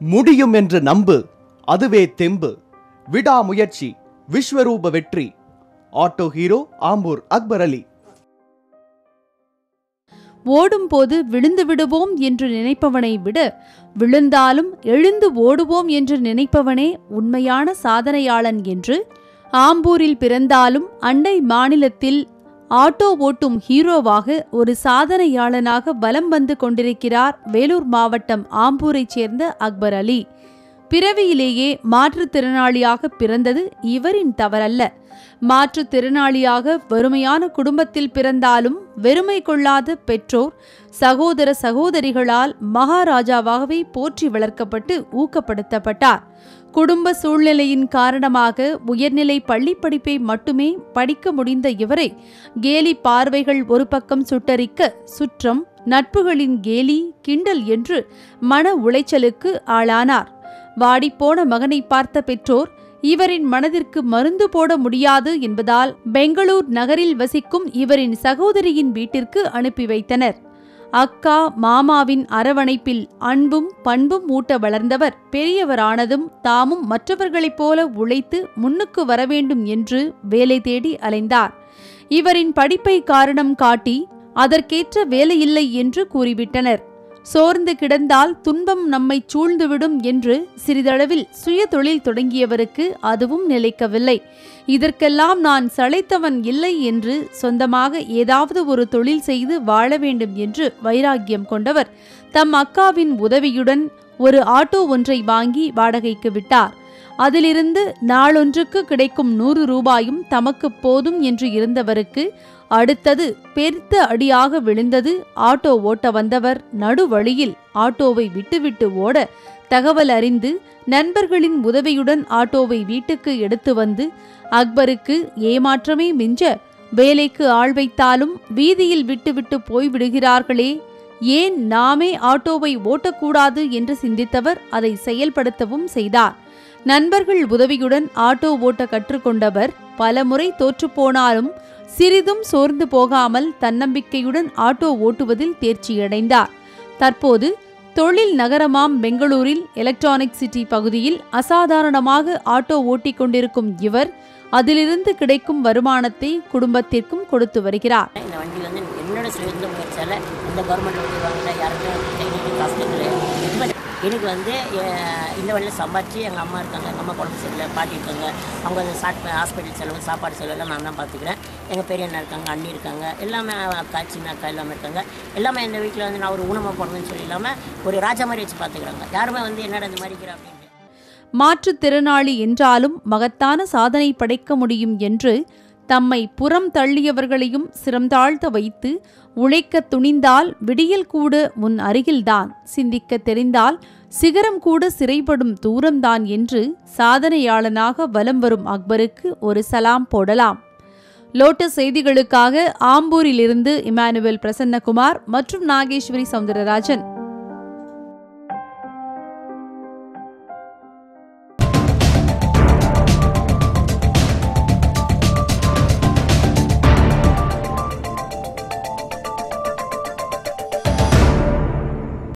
முடியும் என்று நம்பு, அதுவே தெம்பு. விடாமுயற்சி விஸ்வரூப வெற்றி. ஆட்டோ ஹீரோ ஆம்பூர் அக்பர் அலி. ஓடும்போது விழுந்து விடுவோம் என்று நினைப்பவனை விட விழுந்தாலும் எழுந்து ஓடுவோம் என்று நினைப்பவனே உண்மையான சாதனையாளன் என்று ஆம்பூரில் பிறந்தாலும் அண்டை மாநிலத்தில் ஆட்டோ ஓட்டும் ஹீரோவாக ஒரு சாதனையாளனாக வலம் வந்து கொண்டிருக்கிறார் வேலூர் மாவட்டம் ஆம்பூரைச் சேர்ந்த அக்பர் அலி. பிறவியிலேயே மாற்றுத்திறனாளியாக பிறந்தது இவரின் தவறல்ல. மாற்றுத்திறனாளியாக வறுமையான குடும்பத்தில் பிறந்தாலும் வெறுமை கொள்ளாத பெற்றோர் சகோதர சகோதரிகளால் மகாராஜாவாகவே போற்றி வளர்க்கப்பட்டு ஊக்கப்படுத்தப்பட்டார். குடும்ப சூழ்நிலையின் காரணமாக உயர்நிலை பள்ளி படிப்பை மட்டுமே படிக்க முடிந்த இவரை கேலி பார்வைகள் ஒரு பக்கம் சுட்டரிக்க, சுற்றம் நட்புகளின் கேலி கிண்டல் என்று மன உளைச்சலுக்கு ஆளானார். வாடிப்போன மகனை பார்த்த பெற்றோர் இவரின் மனதிற்கு மருந்து போட முடியாது என்பதால் பெங்களூர் நகரில் வசிக்கும் இவரின் சகோதரியின் வீட்டிற்கு அனுப்பி வைத்தனர். அக்கா மாமாவின் அரவணைப்பில் அன்பும் பண்பும் ஊட்ட வளர்ந்தவர் பெரியவரானதும் தாமும் மற்றவர்களைப் போல உழைத்து முன்னுக்கு வரவேண்டும் என்று வேலை தேடி அலைந்தார். இவரின் படிப்பை காரணம் காட்டி அதற்கேற்ற வேலையில்லை என்று கூறிவிட்டனர். சோர்ந்து கிடந்தால் துன்பம் நம்மை சூழ்ந்துவிடும் என்று சிறிதளவில் சுய தொழில் தொடங்கியவருக்கு அதுவும் நிலைக்கவில்லை. இதற்கெல்லாம் நான் சளைத்தவன் இல்லை என்று சொந்தமாக ஏதாவது ஒரு தொழில் செய்து வாழ வேண்டும் என்று வைராக்கியம் கொண்டவர் தம் அக்காவின் உதவியுடன் ஒரு ஆட்டோ ஒன்றை வாங்கி வாடகைக்கு விட்டார். அதிலிருந்து நாளொன்றுக்கு கிடைக்கும் 100 ரூபாயும் தமக்கு போதும் என்று இருந்தவருக்கு அடுத்தது பெருத்த அடியாக விழுந்தது. ஆட்டோ ஓட்ட வந்தவர் நடுவழியில் ஆட்டோவை விட்டுவிட்டு ஓட தகவல் அறிந்து நண்பர்களின் உதவியுடன் ஆட்டோவை வீட்டுக்கு எடுத்து வந்து அக்பருக்கு ஏமாற்றமே மிஞ்ச, வேலைக்கு ஆள் வைத்தாலும் வீதியில் விட்டுவிட்டு போய்விடுகிறார்களே, ஏன் நாமே ஆட்டோவை ஓட்டக்கூடாது என்று சிந்தித்தவர் அதை செயல்படுத்தவும் செய்தார். நண்பர்கள் உதவியுடன் ஆட்டோ ஓட்ட கற்றுக்கொண்டவர் பலமுறை தோற்றுப்போனாலும் சிறிதும் சோர்ந்து போகாமல் தன்னம்பிக்கையுடன் ஆட்டோ ஓட்டுவதில் தேர்ச்சியடைந்தார். தற்போது தொழில் நகரமாம் பெங்களூரில் எலக்ட்ரானிக் சிட்டி பகுதியில் அசாதாரணமாக ஆட்டோ ஓட்டிக் கொண்டிருக்கும் இவர் அதிலிருந்து கிடைக்கும் வருமானத்தை குடும்பத்திற்கும் கொடுத்து வருகிறார். இந்த வண்டி வந்து என்னோட சுயந்த முயற்சியால் இந்த கவர்மெண்ட் வண்டி வாங்கல யாருக்கும் எனக்கு வந்து இந்த வழியில் சம்பாதிச்சு எங்கள் அம்மா இருக்காங்க, எங்கள் அம்மா குழம்பு சரியில்லை, பாட்டி இருக்காங்க, அவங்க ஹாஸ்பிட்டல் செலவு சாப்பாடு செலவு எல்லாம் நான் தான் பார்த்துக்கிறேன். எங்கள் பெரிய அண்ணா இருக்காங்க, அண்ணி இருக்காங்க, எல்லாமே அக்கா சின்ன அக்கா எல்லாமே இருக்காங்க. எல்லாமே இந்த வீட்டில் வந்து நான் ஒரு ஊனமாக போடணும்னு சொல்லி இல்லாமல் ஒரு ராஜா மாதிரி வச்சு பார்த்துக்கிறாங்க. யாருமே வந்து என்னடா இந்த மாதிரி அப்படின்னு. மாற்றுத்திறனாளி என்றாலும் மகத்தான சாதனை படைக்க முடியும் என்று தம்மை புறம் தள்ளியவர்களையும் சிரம் தாழ்த்த வைத்து உழைக்க துணிந்தால் விடியல் கூட உன் அருகில்தான், சிந்திக்க தெரிந்தால் சிகரம் கூட சிறைப்படும் தூரம்தான் என்று சாதனையாளனாக வலம் வரும் அக்பருக்கு ஒரு சலாம் போடலாம். லோட்டஸ் செய்திகளுக்காக ஆம்பூரிலிருந்து இமானுவேல் பிரசன்னகுமார் மற்றும் நாகேஸ்வரி சவுந்தரராஜன்.